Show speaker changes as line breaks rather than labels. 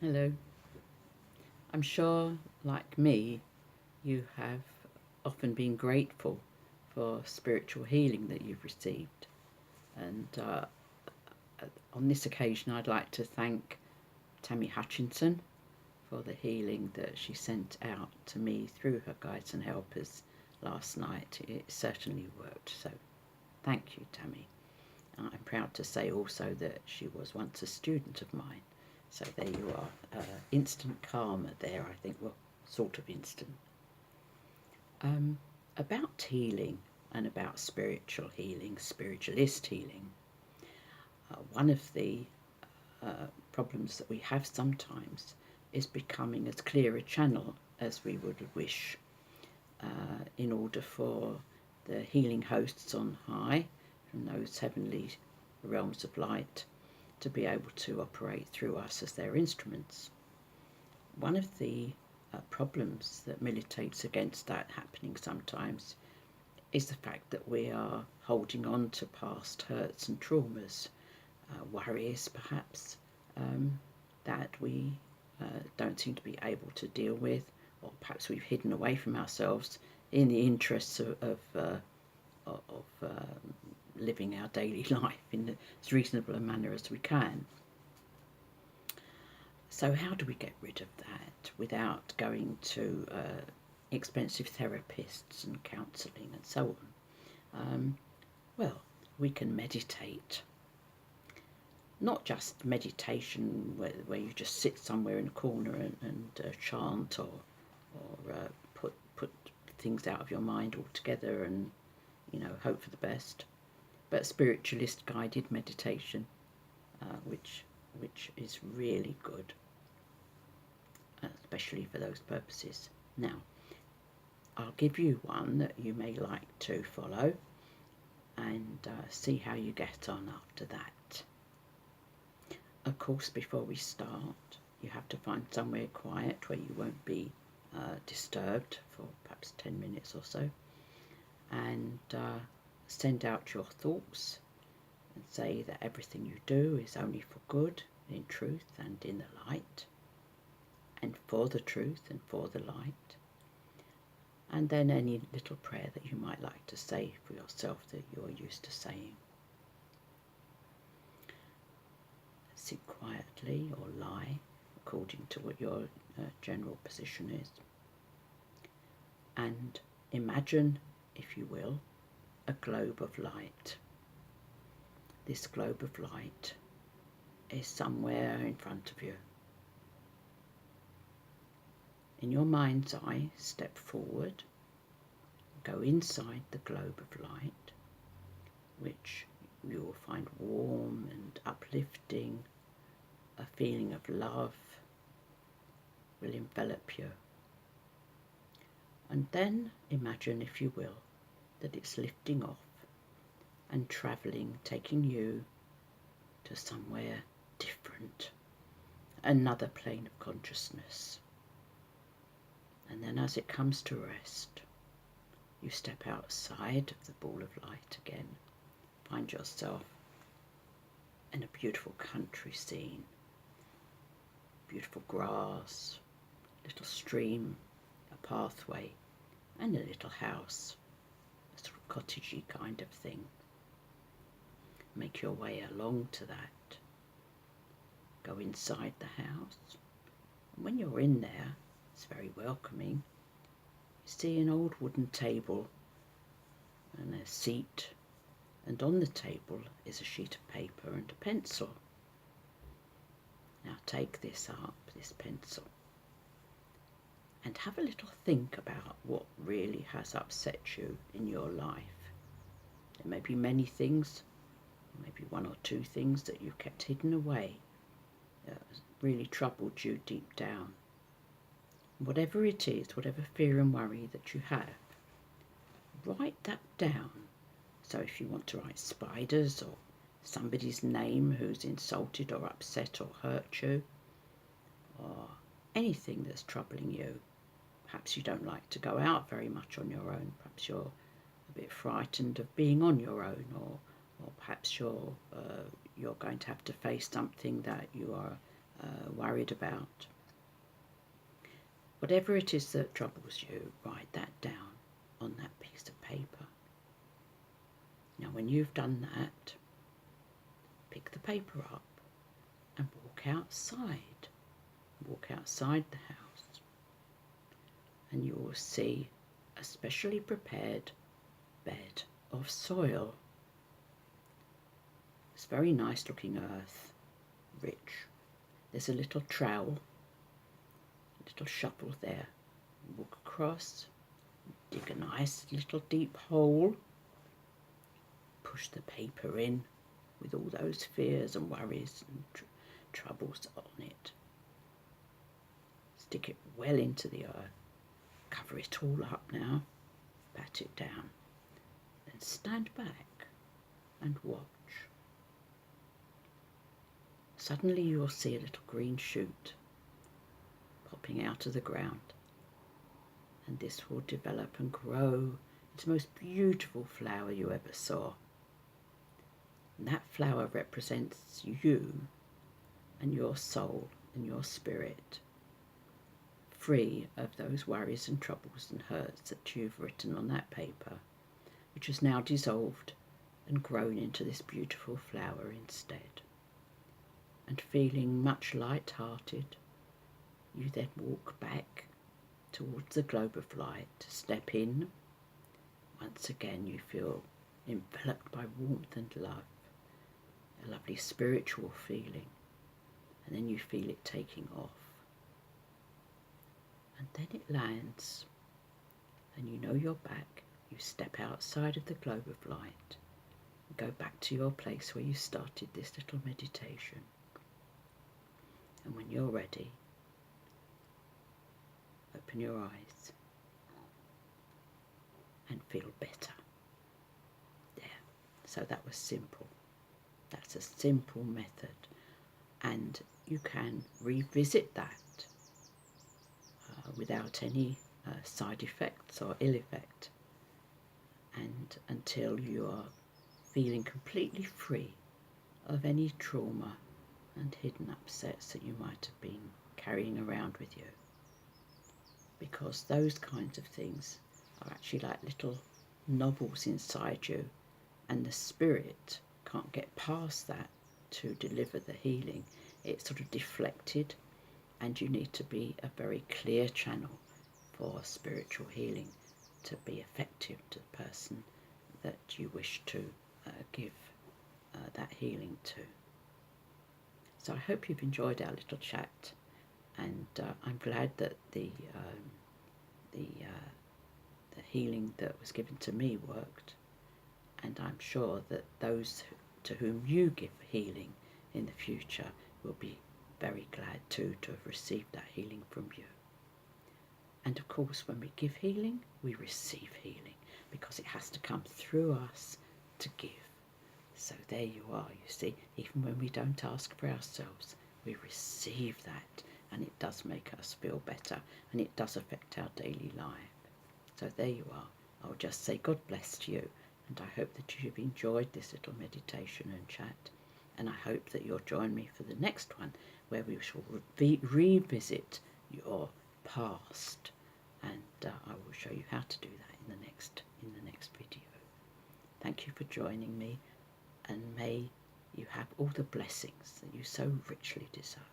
Hello. I'm sure, like me, you have often been grateful for spiritual healing that you've received. And on this occasion, I'd like to thank Tammy Hutchinson for the healing that she sent out to me through her guides and helpers last night. It certainly worked. So thank you, Tammy. And I'm proud to say also that she was once a student of mine. So there you are. Instant karma there, I think. Well, sort of instant. Um, about healing and about spiritual healing, spiritualist healing, one of the problems that we have sometimes is becoming as clear a channel as we would wish in order for the healing hosts on high from those heavenly realms of light to be able to operate through us as their instruments. One of the problems that militates against that happening sometimes is the fact that we are holding on to past hurts and traumas, worries perhaps, that we don't seem to be able to deal with, or perhaps we've hidden away from ourselves in the interests of living our daily life in as reasonable a manner as we can. So how do we get rid of that without going to expensive therapists and counselling and so on? Well, we can meditate. Not just meditation where you just sit somewhere in a corner and chant or put things out of your mind altogether and hope for the best, but spiritualist guided meditation, which is really good, especially for those purposes. Now, I'll give you one that you may like to follow and see how you get on after that. Of course, before we start, you have to find somewhere quiet where you won't be disturbed for perhaps 10 minutes or so, and send out your thoughts and say that everything you do is only for good, in truth and in the light, and for the truth and for the light. And then any little prayer that you might like to say for yourself that you're used to saying. Sit quietly or lie according to what your general position is. And imagine, if you will, a globe of light. This globe of light is somewhere in front of you. In your mind's eye, step forward, go inside the globe of light, which you will find warm and uplifting. A feeling of love will envelop you. And then imagine, if you will, that it's lifting off and travelling, taking you to somewhere different, another plane of consciousness. And then as it comes to rest, you step outside of the ball of light again, find yourself in a beautiful country scene, beautiful grass, little stream, a pathway, and a little house, a sort of cottagey kind of thing. Make your way along to that. Go inside the house. And when you're in there, it's very welcoming. You see an old wooden table and a seat, and on the table is a sheet of paper and a pencil. Now take this up, this pencil, and have a little think about what really has upset you in your life. There may be many things, maybe one or two things that you kept hidden away that really troubled you deep down. Whatever it is, whatever fear and worry that you have, write that down. So if you want to write spiders or somebody's name who's insulted or upset or hurt you, or anything that's troubling you. Perhaps you don't like to go out very much on your own. Perhaps you're a bit frightened of being on your own, or perhaps you're going to have to face something that you are worried about. Whatever it is that troubles you, write that down on that piece of paper. Now when you've done that, pick the paper up and walk outside. Walk outside the house and you will see a specially prepared bed of soil. It's very nice looking earth, rich. There's a little trowel, a little shovel there. Walk across, dig a nice little deep hole, push the paper in with all those fears and worries and troubles on it. Stick it well into the earth, cover it all up now, pat it down, then stand back and watch. Suddenly you will see a little green shoot popping out of the ground, and this will develop and grow into the most beautiful flower you ever saw. And that flower represents you and your soul and your spirit, free of those worries and troubles and hurts that you've written on that paper, which has now dissolved and grown into this beautiful flower instead. And feeling much light-hearted, you then walk back towards the globe of light, step in. Once again you feel enveloped by warmth and love, a lovely spiritual feeling, and then you feel it taking off. And then it lands, and you know you're back. You step outside of the globe of light, and go back to your place where you started this little meditation. And when you're ready, open your eyes and feel better. There. So that was simple. That's a simple method. And you can revisit that without any side effects or ill effect, and until you are feeling completely free of any trauma and hidden upsets that you might have been carrying around with you, because those kinds of things are actually like little novels inside you, and the spirit can't get past that to deliver the healing. It's sort of deflected, and you need to be a very clear channel for spiritual healing to be effective to the person that you wish to give that healing to. So I hope you've enjoyed our little chat, and I'm glad that the healing that was given to me worked, and I'm sure that those to whom you give healing in the future will be very glad too to have received that healing from you. And of course, when we give healing, we receive healing, because it has to come through us to give. So there you are, you see, even when we don't ask for ourselves, we receive that, and it does make us feel better, and it does affect our daily life. So there you are. I'll just say God bless to you, and I hope that you've enjoyed this little meditation and chat, and I hope that you'll join me for the next one, where we shall revisit your past, and I will show you how to do that in the next video. Thank you for joining me, and may you have all the blessings that you so richly deserve.